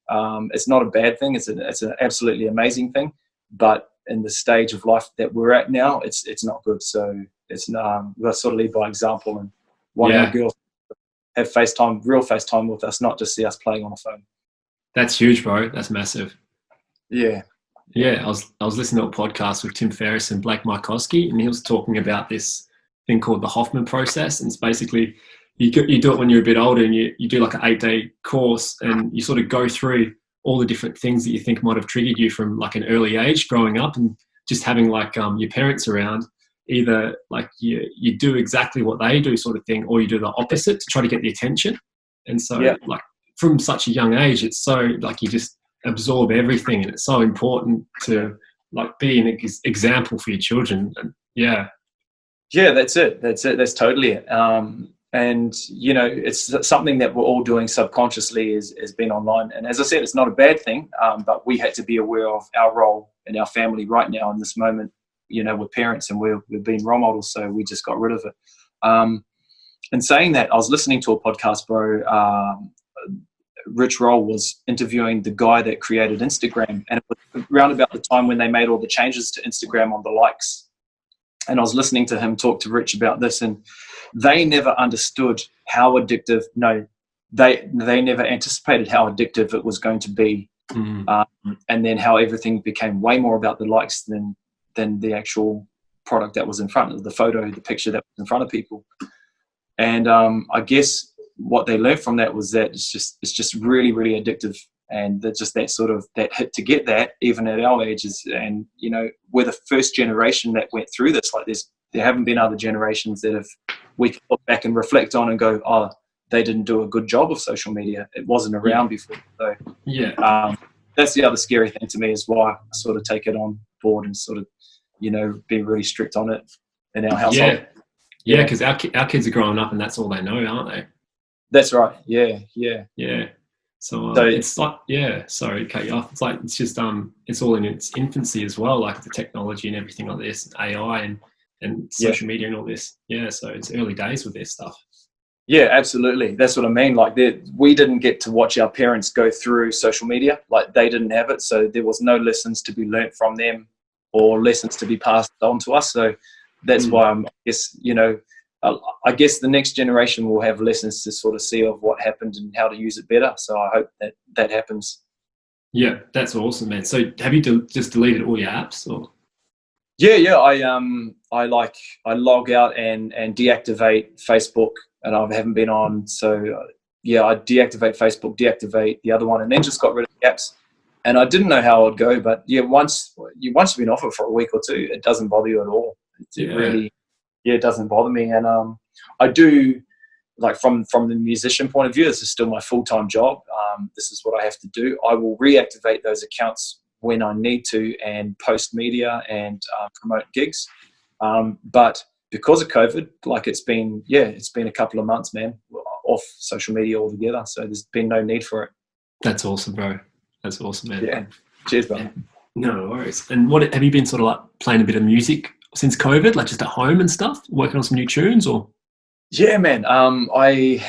B: It's not a bad thing. It's an absolutely amazing thing, but in the stage of life that we're at now, it's not good. So it's we've got to sort of lead by example and want our girls to have real FaceTime with us, not just see us playing on a phone.
A: That's huge, bro. That's massive.
B: Yeah.
A: Yeah, I was listening to a podcast with Tim Ferriss and Blake Markowski, and he was talking about this thing called the Hoffman process. And it's basically you do it when you're a bit older, and you do like an 8-day course, and you sort of go through all the different things that you think might have triggered you from like an early age growing up, and just having like your parents around, either like you do exactly what they do sort of thing, or you do the opposite to try to get the attention. And so like from such a young age, it's so like you just absorb everything, and it's so important to like be an example for your children. And that's it, that's totally it. And you know, it's something that we're all doing subconsciously is being online. And as I said, it's not a bad thing, but we had to be aware of our role in our family right now in this moment. You know, we're parents and we've been role models, so we just got rid of it. And saying that, I was listening to a podcast, bro. Rich Roll was interviewing the guy that created Instagram, and it was around about the time when they made all the changes to Instagram on the likes. And I was listening to him talk to Rich about this, and they never understood how addictive. No, they never anticipated how addictive it was going to be, and then how everything became way more about the likes than the actual product that was in front of the photo, the picture that was in front of people. And I guess what they learned from that was that it's just really, really addictive, and that just that sort of that hit to get that even at our ages. And you know, we're the first generation that went through this. Like there haven't been other generations that we can look back and reflect on and go, oh, they didn't do a good job of social media. It wasn't around before. So that's the other scary thing to me, is why I sort of take it on board and sort of, you know, be really strict on it in our household. Yeah, because our kids are growing up and that's all they know, aren't they?
B: That's right. Yeah.
A: So it's like, sorry to cut you off. It's like, it's just, it's all in its infancy as well, like the technology and everything like this, AI and social media and all this. Yeah, so it's early days with this stuff.
B: Yeah, absolutely. That's what I mean. Like we didn't get to watch our parents go through social media. Like they didn't have it. So there was no lessons to be learnt from them or lessons to be passed on to us. So that's why I guess, you know, I guess the next generation will have lessons to sort of see of what happened and how to use it better. So I hope that happens.
A: Yeah, that's awesome, man. So have you just deleted all your apps, or?
B: Yeah. I log out and deactivate Facebook, and I haven't been on. So I deactivate Facebook, deactivate the other one, and then just got rid of the apps. And I didn't know how it would go, but once you've been off it for a week or two, it doesn't bother you at all. It doesn't bother me. And I do, like from the musician point of view, this is still my full-time job. This is what I have to do. I will reactivate those accounts when I need to and post media and promote gigs. But because of COVID, like it's been a couple of months, man, off social media altogether. So there's been no need for it.
A: That's awesome, bro. That's awesome, man.
B: Yeah. Cheers, bro.
A: No worries. And what have you been sort of like playing a bit of music since COVID, like just at home and stuff, working on some new tunes, or?
B: Yeah, man. I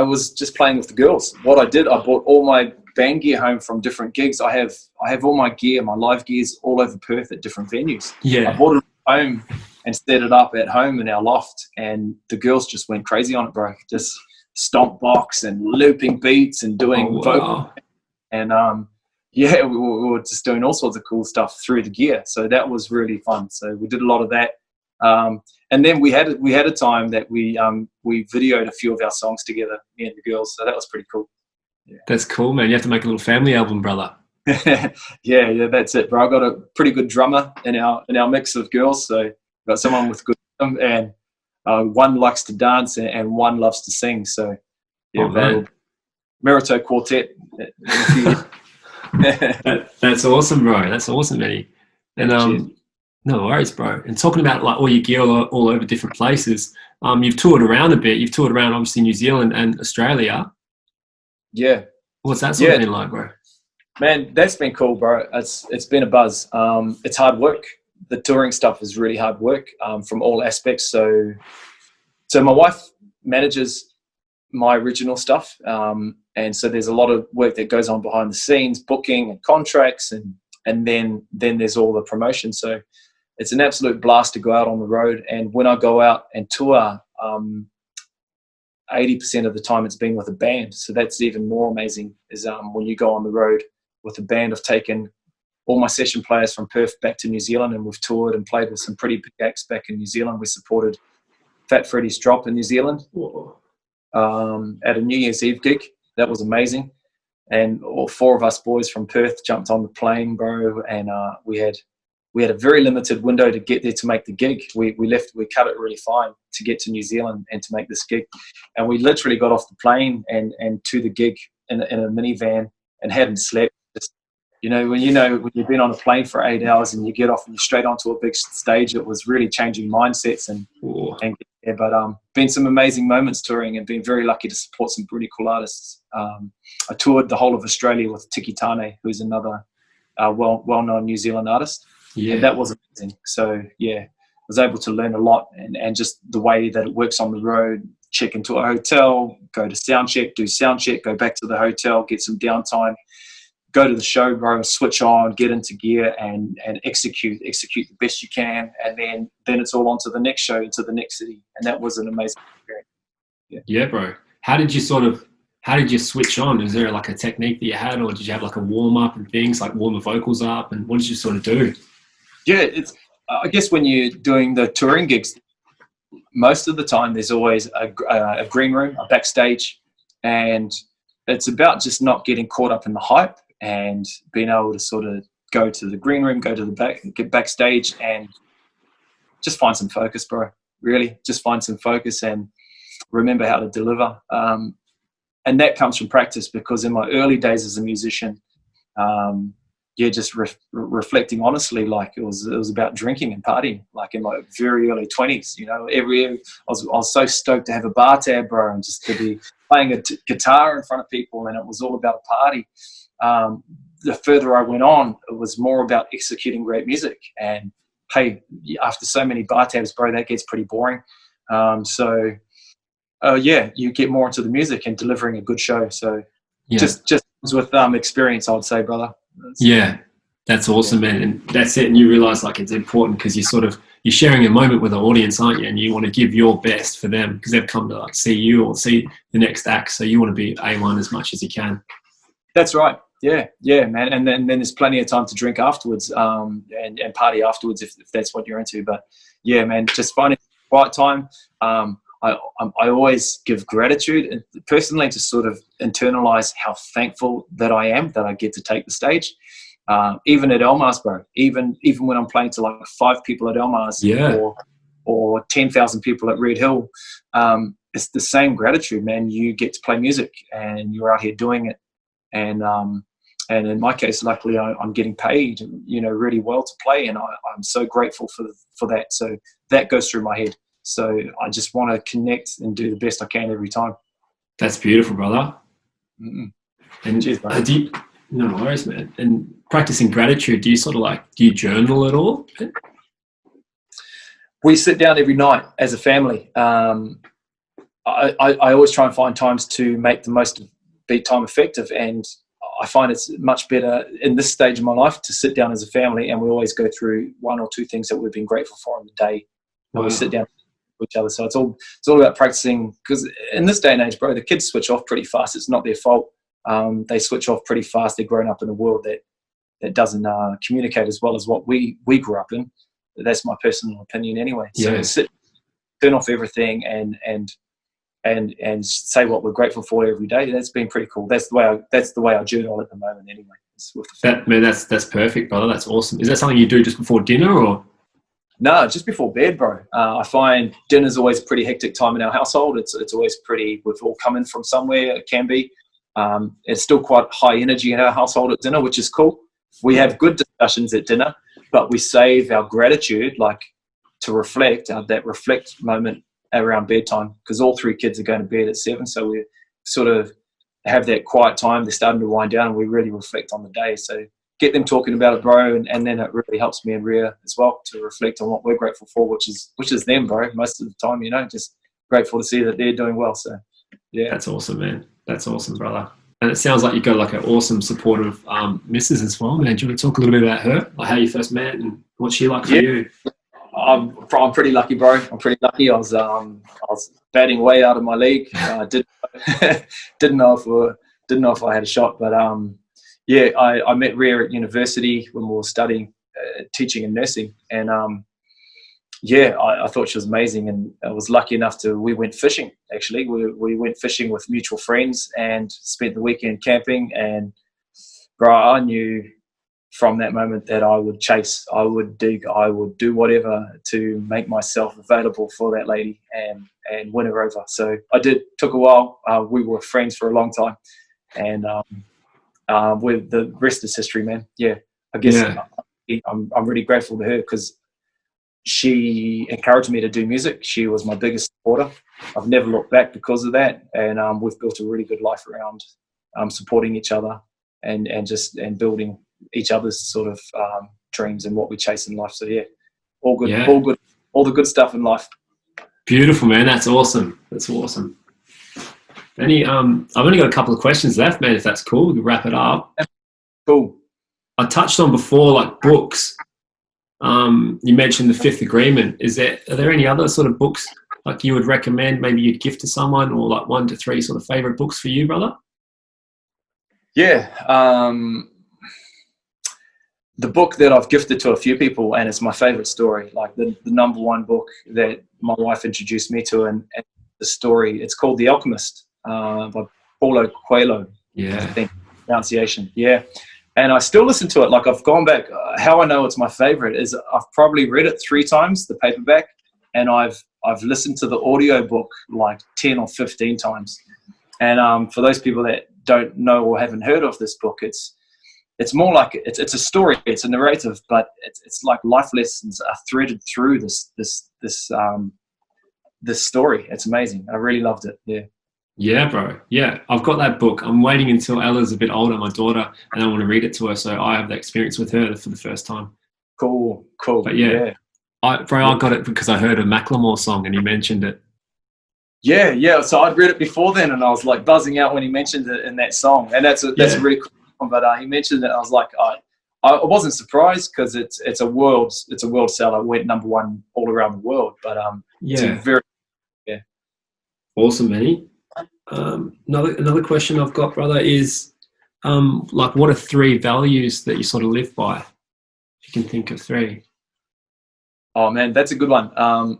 B: was just playing with the girls. What I did, I bought all my band gear home from different gigs. I have all my gear, my live gears all over Perth at different venues. Yeah. I bought it home and set it up at home in our loft, and the girls just went crazy on it, bro. Just stomp box and looping beats and doing vocal. And we were just doing all sorts of cool stuff through the gear. So that was really fun. So we did a lot of that. And then we had a time that we videoed a few of our songs together, me and the girls. So that was pretty cool. Yeah.
A: That's cool, man. You have to make a little family album, brother.
B: yeah, that's it, bro. I got a pretty good drummer in our mix of girls. So we've got someone with good rhythm, and one likes to dance and one loves to sing. So Merito quartet.
A: That's awesome, bro. That's awesome, Eddie. And no worries, bro. And talking about like all your gear all over different places, you've toured around a bit. You've toured around obviously New Zealand and Australia.
B: Yeah.
A: What's that sort of been like, bro?
B: Man, that's been cool, bro. It's been a buzz. It's hard work. The touring stuff is really hard work from all aspects. So my wife manages my original stuff, and so there's a lot of work that goes on behind the scenes, booking and contracts and and then there's all the promotion. So it's an absolute blast to go out on the road. And when I go out and tour, 80% of the time it's been with a band. So that's even more amazing, is when you go on the road with a band. I've taken all my session players from Perth back to New Zealand, and we've toured and played with some pretty big acts back in New Zealand. We supported Fat Freddy's Drop in New Zealand at a New Year's Eve gig. That was amazing. And all 4 of us boys from Perth jumped on the plane, bro, and we had a very limited window to get there to make the gig. We cut it really fine to get to New Zealand and to make this gig. And we literally got off the plane and to the gig in a minivan and hadn't slept. Just, when you've been on a plane for 8 hours and you get off and you're straight onto a big stage, it was really changing mindsets and yeah, but been some amazing moments touring, and been very lucky to support some pretty cool artists. I toured the whole of Australia with Tiki Tane, who's another well-known New Zealand artist. Yeah, and that was amazing. So yeah, I was able to learn a lot, and just the way that it works on the road. Check into a hotel, go to sound check, do sound check, go back to the hotel, get some downtime, go to the show, bro, switch on, get into gear, and execute the best you can, and then it's all on to the next show, into the next city. And that was an amazing experience.
A: Yeah, bro. How did you switch on? Is there like a technique that you had, or did you have like a warm up and things, like warm the vocals up, and what did you sort of do?
B: Yeah, I guess when you're doing the touring gigs, most of the time there's always a green room, a backstage, and it's about just not getting caught up in the hype and being able to sort of go to the green room, go to the back, get backstage, and just find some focus, bro. Really, just find some focus and remember how to deliver. And that comes from practice, because in my early days as a musician, just reflecting honestly, like it was about drinking and partying, like in my very early 20s. Every year I was so stoked to have a bar tab, bro, and just to be playing a guitar in front of people, and it was all about a party. The further I went on, it was more about executing great music. And hey, after so many bar tabs, bro, that gets pretty boring. You get more into the music and delivering a good show. So just with experience, I would say, brother.
A: That's awesome, man. And that's it. And you realize like it's important, because you're sharing a moment with the audience, aren't you? And you want to give your best for them, because they've come to like see you or see the next act. So you want to be A1 as much as you can.
B: That's right. Yeah, man. And then there's plenty of time to drink afterwards, and party afterwards if that's what you're into. But yeah, man, just finding quiet time. I always give gratitude, and personally, to sort of internalize how thankful that I am that I get to take the stage. Even at Elmar's, bro. Even when I'm playing to like 5 people at Elmar's, or 10,000 people at Red Hill, it's the same gratitude, man. You get to play music, and you're out here doing it, and in my case, luckily, I'm getting paid, really well to play, and I'm so grateful for that. So that goes through my head. So I just want to connect and do the best I can every time.
A: That's beautiful, brother.
B: Mm-mm.
A: And cheers, no worries, man. And practicing gratitude, do you journal at all?
B: We sit down every night as a family. I always try and find times to make the most of beat time effective, and I find it's much better in this stage of my life to sit down as a family, and we always go through 1 or 2 things that we've been grateful for in the day. And we sit down with each other. So it's all about practicing, because in this day and age, bro, the kids switch off pretty fast. It's not their fault. They switch off pretty fast. They're grown up in a world that doesn't communicate as well as what we grew up in. That's my personal opinion anyway. So turn off everything and say what we're grateful for every day. That's been pretty cool. That's the way I journal at the moment anyway.
A: That's perfect, brother. That's awesome. Is that something you do just before dinner, or?
B: No, just before bed, bro. I find dinner's always a pretty hectic time in our household. It's always pretty, we've all come in from somewhere, it can be. It's still quite high energy in our household at dinner, which is cool. We have good discussions at dinner, but we save our gratitude, like to reflect, that reflect moment around bedtime, because all 3 kids are going to bed at 7. So we sort of have that quiet time. They're starting to wind down, and we really reflect on the day. So get them talking about it, bro, and then it really helps me and Rhea as well to reflect on what we're grateful for, which is them, bro. Most of the time, just grateful to see that they're doing well. So yeah,
A: that's awesome, man. That's awesome, brother. And it sounds like you've got like an awesome supportive missus as well, man. Do you want to talk a little bit about her, like how you first met and what's she like for you?
B: I'm pretty lucky, bro. I'm pretty lucky. I was batting way out of my league. Didn't know if I had a shot, but I met Rhea at university when we were studying teaching and nursing, and I thought she was amazing, and I was lucky enough we went fishing. Actually, we went fishing with mutual friends and spent the weekend camping. And bro, I knew from that moment that I would chase, I would dig, I would do whatever to make myself available for that lady and win her over. So I did. Took a while. We were friends for a long time, and with the rest is history, man. Yeah, I guess I'm really grateful to her because she encouraged me to do music. She was my biggest supporter. I've never looked back because of that, and we've built a really good life around supporting each other and building each other's sort of dreams and what we chase in life. So yeah, all good, all the good stuff in life.
A: Beautiful, man. That's awesome. Benny, I've only got a couple of questions left, man. If that's cool, we can wrap it up.
B: Cool.
A: I touched on before, like books. You mentioned The Fifth Agreement. Are there any other sort of books like you would recommend, maybe you'd gift to someone, or like 1 to 3 sort of favorite books for you, brother?
B: Yeah. The book that I've gifted to a few people, and it's my favorite story, like the number one book that my wife introduced me to, and the story, it's called The Alchemist by Paulo Coelho.
A: Yeah.
B: I think pronunciation. Yeah. And I still listen to it. Like I've gone back. How I know it's my favorite is I've probably read it 3 times, the paperback, and I've listened to the audio book like 10 or 15 times. And for those people that don't know or haven't heard of this book, it's more like it's a story. It's a narrative, but it's like life lessons are threaded through this story. It's amazing. I really loved it. Yeah.
A: Yeah, bro. Yeah, I've got that book. I'm waiting until Ella's a bit older, my daughter, and I want to read it to her, so I have that experience with her for the first time.
B: Cool.
A: But yeah. I got it because I heard a Macklemore song and he mentioned it.
B: Yeah. So I'd read it before then, and I was like buzzing out when he mentioned it in that song, and that's a really cool one. But he mentioned it, I was like, I wasn't surprised because it's a world seller. It went number 1 all around the world. But
A: awesome, Manny. Another question I've got, brother, is like what are 3 values that you sort of live by? If you can think of 3.
B: Oh man, that's a good one. Are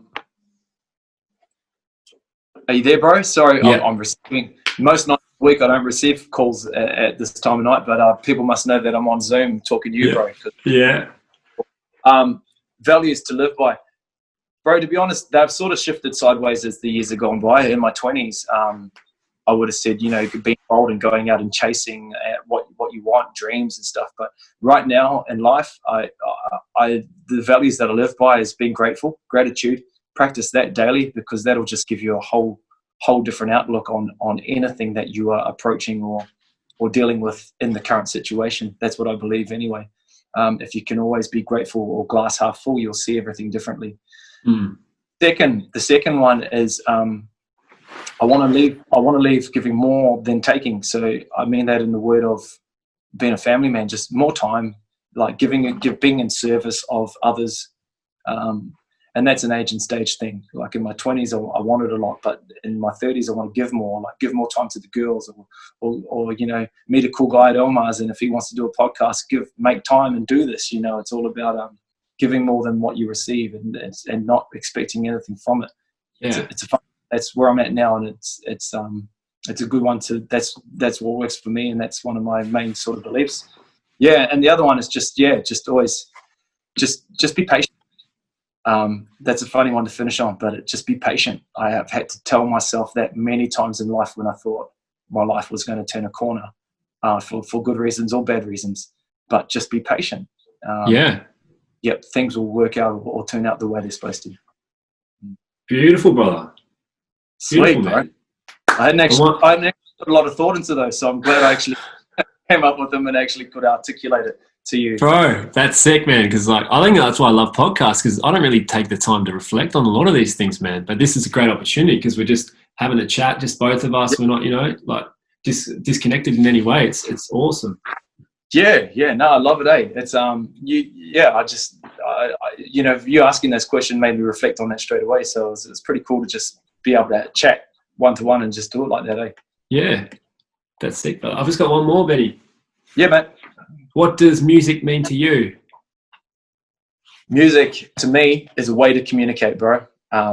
B: you there, bro? Sorry,
A: yeah.
B: I'm receiving most nights of the week. I don't receive calls at this time of night, but people must know that I'm on Zoom talking to you, bro.
A: Yeah.
B: Values to live by, bro. To be honest, they've sort of shifted sideways as the years have gone by. In my 20s, I would have said, being bold and going out and chasing what you want, dreams and stuff. But right now in life, the values that I live by is being grateful, gratitude. Practice that daily because that'll just give you a whole different outlook on anything that you are approaching or dealing with in the current situation. That's what I believe anyway. If you can always be grateful or glass half full, you'll see everything differently.
A: Mm.
B: The second one is I want to leave giving more than taking. So I mean that in the word of being a family man, just more time, like being in service of others. And that's an age and stage thing. Like in my 20s, I wanted a lot, but in my 30s, I want to give more, like give more time to the girls or meet a cool guy at Elmar's. And if he wants to do a podcast, make time and do this. It's all about giving more than what you receive and not expecting anything from it.
A: Yeah.
B: That's where I'm at now. And it's a good one that's what works for me. And that's one of my main sort of beliefs. Yeah. And the other one is just always be patient. That's a funny one to finish on, but just be patient. I have had to tell myself that many times in life when I thought my life was going to turn a corner, for good reasons or bad reasons, but just be patient. Yep. Things will work out or turn out the way they're supposed to.
A: Beautiful, brother.
B: Sweet, bro. I hadn't actually put a lot of thought into those, so I'm glad I actually came up with them and actually could articulate it to you.
A: Bro, that's sick, man, because I think that's why I love podcasts, because I don't really take the time to reflect on a lot of these things, man. But this is a great opportunity because we're just having a chat, just both of us. We're not, disconnected in any way. It's awesome.
B: Yeah, no, I love it. It's you know, you asking this question made me reflect on that straight away. So it's pretty cool to just be able to chat one-to-one and just do it like that.
A: Yeah, that's sick. But I've just got one more, Benny.
B: Yeah, man.
A: What does music mean to you?
B: Music to me is a way to communicate, bro.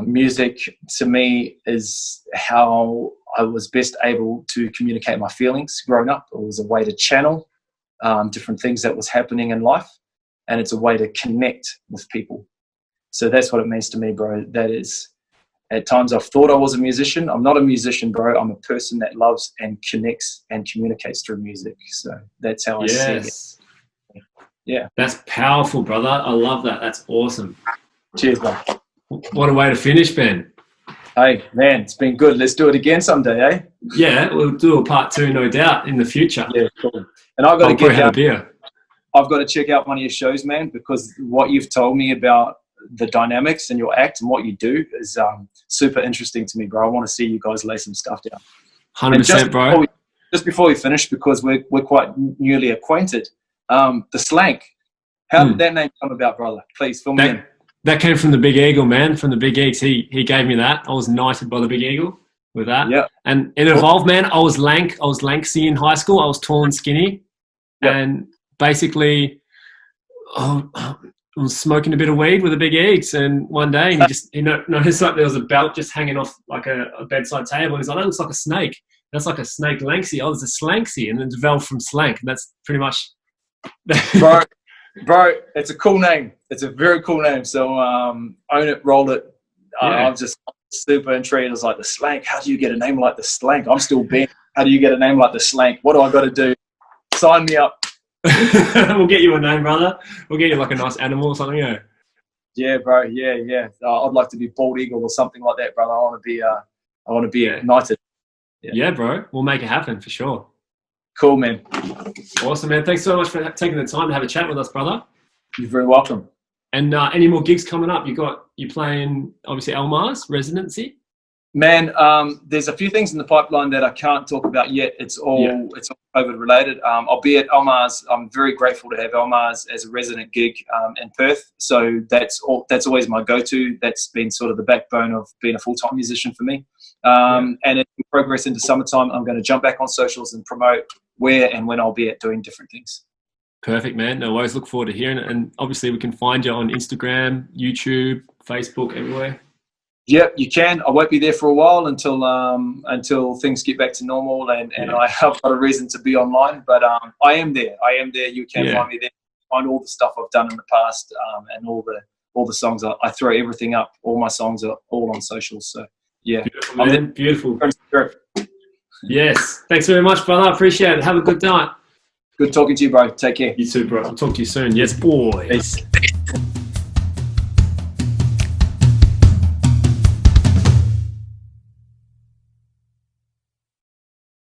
B: Music to me is how I was best able to communicate my feelings growing up. It was a way to channel different things that was happening in life, and it's a way to connect with people. So that's what it means to me, bro. That is, at times I've thought I was a musician. I'm not a musician, bro. I'm a person that loves and connects and communicates through music. So that's how I see it. Yeah.
A: That's powerful, brother. I love that. That's awesome.
B: Cheers, bro.
A: What a way to finish, Ben.
B: Hey, man, it's been good. Let's do it again someday, eh?
A: Yeah, we'll do a part 2, no doubt, in the future.
B: Yeah, cool. And I've got to get
A: have a beer.
B: I've got to check out one of your shows, man, because what you've told me about the dynamics in your act and what you do is super interesting to me, bro. I want to see you guys lay some stuff down.
A: 100%, bro.
B: Just before we finish, because we're quite newly acquainted, the slank. How did that name come about, brother? Please fill me in.
A: That came from the Big Eagle, man. From the Big Eagles, he gave me that. I was knighted by the Big Eagle with that.
B: Yeah.
A: And it evolved, man. I was lanky in high school. I was tall and skinny, and basically, I was smoking a bit of weed with the Big Eagles. And one day, and he noticed like there was a belt just hanging off like a bedside table. And he's like, "That looks like a snake. That's like a snake lanksy." Oh, there's a slanksy, and then developed from slank. And that's pretty much.
B: Bro, it's a cool name. It's a very cool name. So own it, roll it. I'm just super intrigued. I was like, the slank. How do you get a name like the slank? I'm still Ben. How do you get a name like the slank? What do I got to do? Sign me up.
A: We'll get you a name, brother. We'll get you like a nice animal or something. Yeah.
B: Yeah, bro. Yeah. I'd like to be bald eagle or something like that, brother. I want to be knighted.
A: Yeah, bro. We'll make it happen for sure.
B: Cool, man.
A: Awesome, man. Thanks so much for taking the time to have a chat with us, brother.
B: You're very welcome.
A: And any more gigs coming up? You playing obviously Elmar's residency?
B: Man, there's a few things in the pipeline that I can't talk about yet. It's all COVID related. I'll be at Elmar's. I'm very grateful to have Elmar's as a resident gig in Perth. So that's always my go-to. That's been sort of the backbone of being a full-time musician for me. And as we progress into summertime, I'm going to jump back on socials and promote where and when I'll be at doing different things.
A: Perfect, man. No worries. Look forward to hearing it. And obviously we can find you on Instagram, YouTube, Facebook, everywhere.
B: Yep, you can. I won't be there for a while until things get back to normal and I have got a reason to be online. But I am there. You can find me there. Find all the stuff I've done in the past and all the songs. I throw everything up. All my songs are all on socials. So yeah,
A: beautiful, man. Beautiful. Yes. Thanks very much, brother. I appreciate it. Have a good night.
B: Good talking to you, bro. Take care.
A: You too, bro. I'll talk to you soon. Yes, boy.
B: Peace.